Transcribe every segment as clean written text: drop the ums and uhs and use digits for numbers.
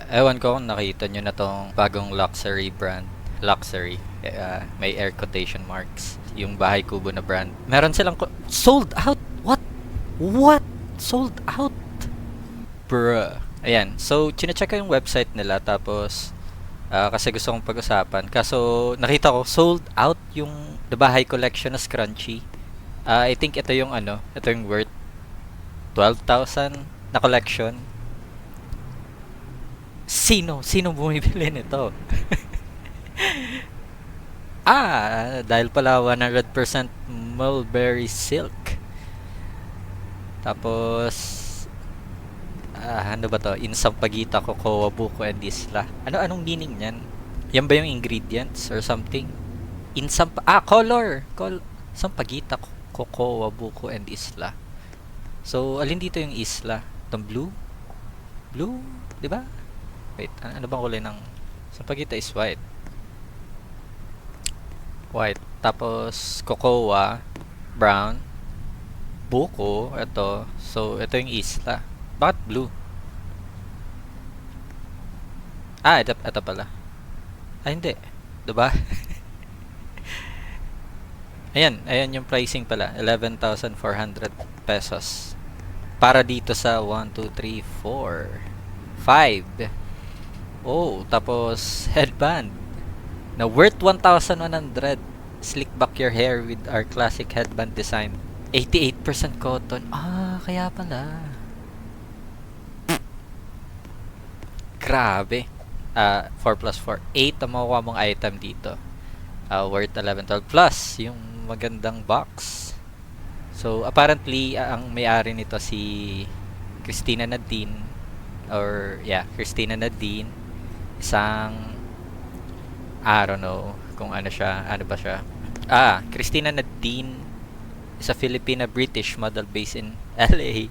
Ewan ko kung nakita nyo na tong bagong luxury brand. Luxury. May air quotation marks. Yung bahay kubo na brand. Meron silang sold out! What? What? Sold out? Bruh. Ayan. So, chinecheck ko yung website nila. Tapos, kasi gusto kong pag-usapan. Kaso, nakita ko, sold out yung The Bahay Collection na scrunchie. I think ito yung ito yung worth 12,000 na collection. Sino bumibili nito? Dahil pala 100% mulberry silk. Tapos, ano ba to? Insampagita, cocoa, buko, and isla. Anong meaning niyan? Yan ba yung ingredients or something? Color! Sampagita, cocoa, buko, and isla. So, alin dito yung isla? Itong blue? Blue? Diba? Wait, ano bang kulay ng... Sampagita is white. White. Tapos, cocoa, brown. Buko, ito. So, ito yung isla. Bakit blue? Ito pala. Hindi. Diba? Ayan yung pricing pala. 11,400 pesos. Para dito sa 1, 2, 3, 4, 5. Oh, tapos headband na worth 1,100. Slick back your hair with our classic headband design. 88% cotton. Kaya pala. Grabe. 4 plus 4. 8 ang makukuha mong item dito. Worth 11, 12 plus yung magandang box. So, apparently, ang may-ari nito si Christina Nadine. Christina Nadine. Isang, I don't know kung ano siya. Ano ba siya? Christina Nadine is a Filipina-British model based in LA.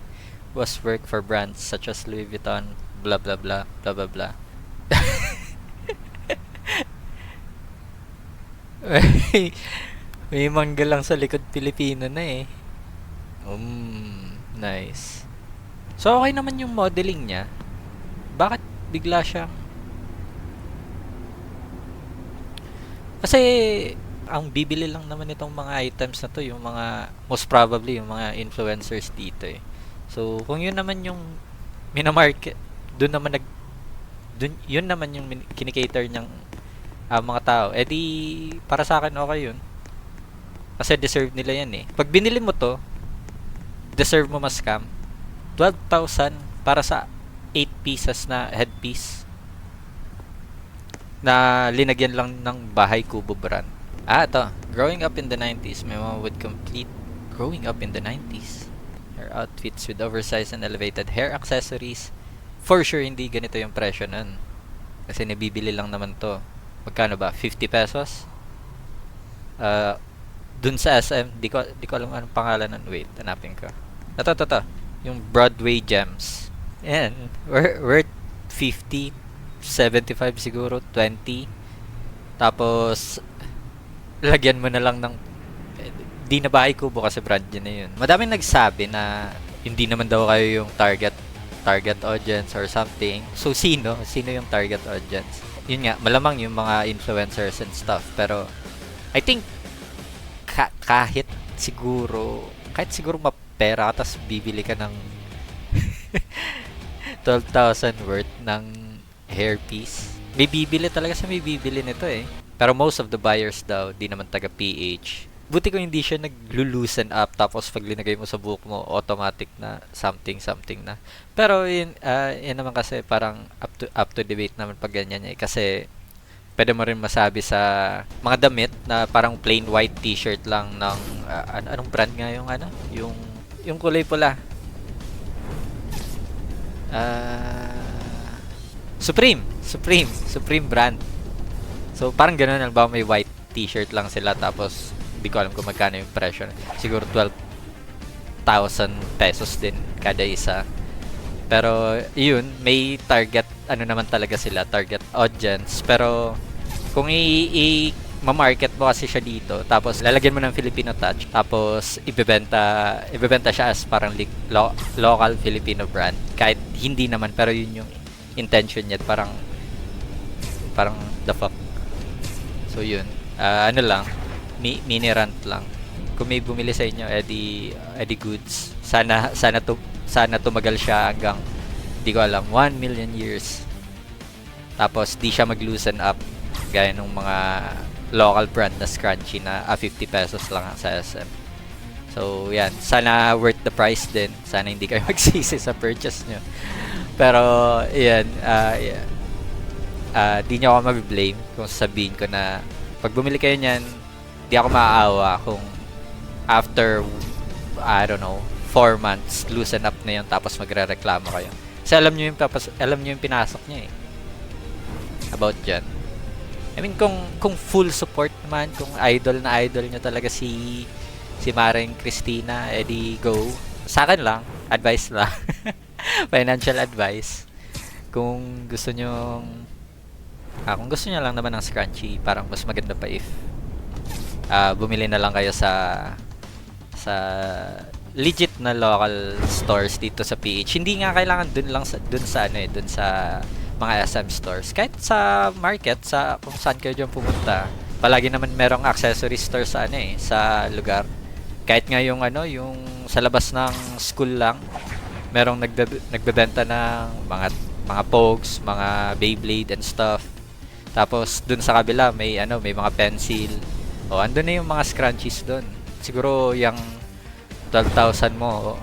Was work for brands such as Louis Vuitton, blah blah blah, blah blah blah. May mangga lang sa likod Pilipino na eh. Nice. So, okay naman yung modeling niya. Bakit bigla siyang... Kasi, ang bibili lang naman itong mga items na to, yung mga, most probably, yung mga influencers dito eh. So, kung yun naman yung minamarket, yun naman yung kinikater niyang mga tao, para sa akin okay yun. Kasi deserve nila yan eh. Pag binili mo to, deserve mo ma-scam. 12,000 para sa 8 pieces na headpiece na linagyan lang ng bahay kubo brand. Ito. Growing up in the 90s, my mom would complete growing up in the 90s. Her outfits with oversized and elevated hair accessories. For sure, hindi ganito yung presyo nun. Kasi nabibili lang naman to. Magkano ba? 50 pesos? Dun sa SM, di ko alam anong pangalan nun. Wait, hanapin ko. Ito. Yung Broadway Gems. Ayan. Worth 50, 75 siguro, 20. Tapos, lagyan mo na lang ng di na bahay kubo kasi brand yun na yun. Madaming nagsabi na hindi naman daw kayo yung target audience or something. So, sino yung target audience? Yun nga, malamang yung mga influencers and stuff. Pero, I think, kahit siguro mapera ka, tapos bibili ka ng 12,000 worth ng hairpiece. May bibili nito eh. Pero most of the buyers daw, di naman taga PH. Buti ko hindi siya nag-loosen up, tapos pag linagay mo sa buhok mo, automatic na something na. Pero yun naman kasi parang up to debate naman pag ganyan eh. Kasi pwede mo rin masabi sa mga damit na parang plain white t-shirt lang ng anong brand nga yung kulay pula. Supreme brand. So parang ganoon lang ba, may white t-shirt lang sila, tapos hindi ko alam kung magkano yung presyo. Siguro 12,000 pesos din kada isa. Pero yun, may target naman talaga sila, target audience. Pero kung ma-market mo kasi siya dito, tapos lalagyan mo ng Filipino touch, tapos ibebenta siya as parang local Filipino brand, kahit hindi naman, pero yun yung intention niya. Parang the fuck. So yun. Ano lang, mini rant lang. Kung may bumili sa inyo, edi goods. Sana tumagal siya hanggang, di ko alam, 1 million years. Tapos di siya mag-loosen up gaya ng mga local brand na scrunchy na 50 pesos lang sa SM. So yan, sana worth the price din. Sana hindi kayo magsisi sa purchase nyo. Pero yan, di nyo ako mabiblame kung sabihin ko na pag bumili kayo niyan, di ako maaawa kung after, I don't know, 4 months, loosen up na yun tapos magre-reklamo kayo. Kasi alam nyo yung pinasok niya eh. About dyan. I mean, kung full support naman, kung idol nyo talaga si Maring Christina, edi go. Sa akin lang, advice lang. Financial advice. Kung gusto nyo lang naman ng scrunchy, parang mas maganda pa if bumili na lang kayo sa legit na local stores dito sa PH. Hindi nga kailangan dun sa mga SM stores. Kahit sa market, kung saan kayo dyan pumunta, palagi naman merong accessory store sa lugar. Kahit nga yung sa labas ng school lang, merong nagbebenta ng mga Pogs, mga Beyblade and stuff. Tapos dun sa kabila may mga pencil. Andun na yung mga scrunchies dun. Siguro yung 12,000 mo,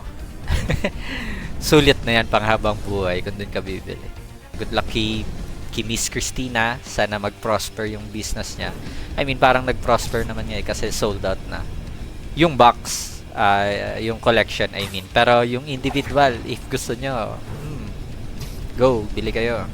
sulit na yan panghabang buhay kung dun ka bibili. Good luck kay Miss Christina. Sana mag-prosper yung business niya. I mean, parang nag-prosper naman niya kasi sold out na. Yung box, yung collection, I mean. Pero yung individual, if gusto nyo, go, bili kayo.